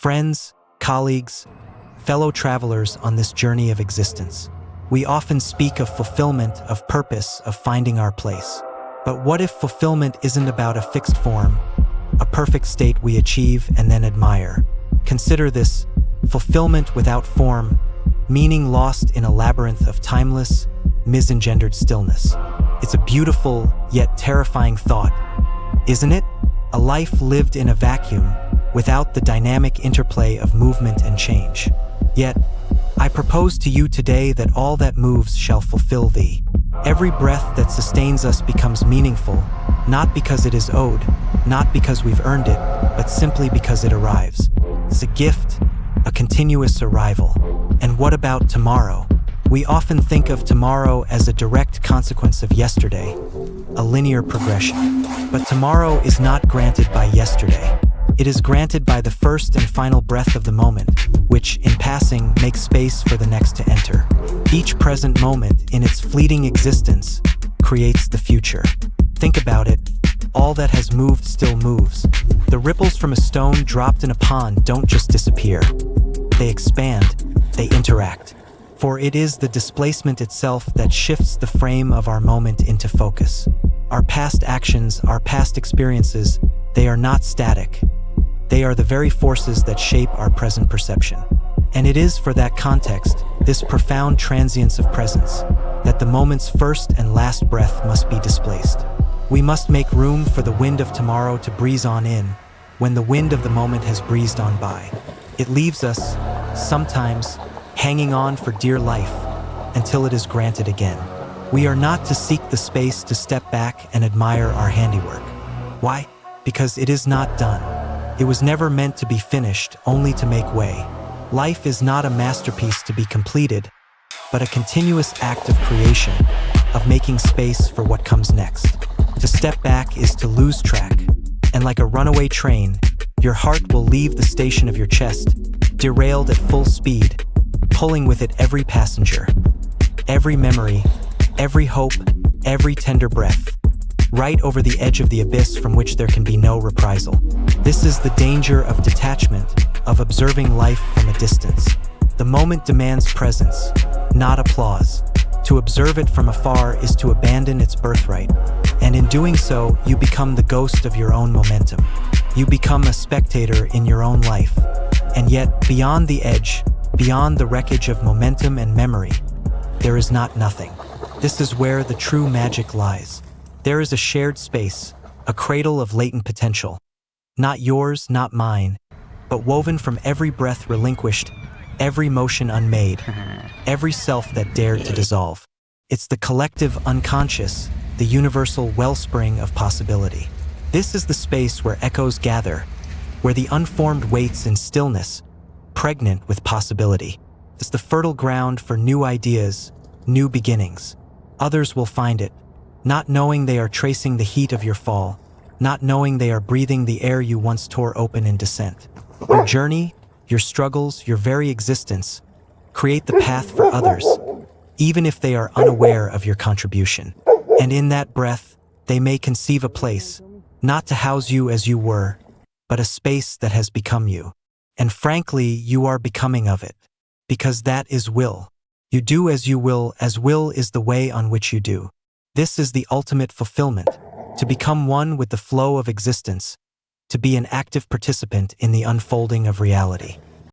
Friends, colleagues, fellow travelers on this journey of existence. We often speak of fulfillment, of purpose, of finding our place. But what if fulfillment isn't about a fixed form, a perfect state we achieve and then admire? Consider this: fulfillment without form, meaning lost in a labyrinth of timeless, misengendered stillness. It's a beautiful, yet terrifying thought, isn't it? A life lived in a vacuum, without the dynamic interplay of movement and change. Yet, I propose to you today that all that moves shall fulfill thee. Every breath that sustains us becomes meaningful, not because it is owed, not because we've earned it, but simply because it arrives. It's a gift, a continuous arrival. And what about tomorrow? We often think of tomorrow as a direct consequence of yesterday, a linear progression. But tomorrow is not granted by yesterday. It is granted by the first and final breath of the moment, which, in passing, makes space for the next to enter. Each present moment, in its fleeting existence, creates the future. Think about it. All that has moved still moves. The ripples from a stone dropped in a pond don't just disappear. They expand, they interact. For it is the displacement itself that shifts the frame of our moment into focus. Our past actions, our past experiences, they are not static. They are the very forces that shape our present perception. And it is for that context, this profound transience of presence, that the moment's first and last breath must be displaced. We must make room for the wind of tomorrow to breeze on in, when the wind of the moment has breezed on by. It leaves us, sometimes, hanging on for dear life, until it is granted again. We are not to seek the space to step back and admire our handiwork. Why? Because it is not done. It was never meant to be finished, only to make way. Life is not a masterpiece to be completed, but a continuous act of creation, of making space for what comes next. To step back is to lose track, and like a runaway train, your heart will leave the station of your chest, derailed at full speed, pulling with it every passenger, every memory, every hope, every tender breath, right over the edge of the abyss from which there can be no reprisal. This is the danger of detachment, of observing life from a distance. The moment demands presence, not applause. To observe it from afar is to abandon its birthright. And in doing so, you become the ghost of your own momentum. You become a spectator in your own life. And yet, beyond the edge, beyond the wreckage of momentum and memory, there is not nothing. This is where the true magic lies. There is a shared space, a cradle of latent potential. Not yours, not mine, but woven from every breath relinquished, every motion unmade, every self that dared to dissolve. It's the collective unconscious, the universal wellspring of possibility. This is the space where echoes gather, where the unformed waits in stillness, pregnant with possibility. It's the fertile ground for new ideas, new beginnings. Others will find it, not knowing they are tracing the heat of your fall, not knowing they are breathing the air you once tore open in descent. Your journey, your struggles, your very existence, create the path for others, even if they are unaware of your contribution. And in that breath, they may conceive a place, not to house you as you were, but a space that has become you. And frankly, you are becoming of it, because that is will. You do as will is the way on which you do. This is the ultimate fulfillment, to become one with the flow of existence, to be an active participant in the unfolding of reality.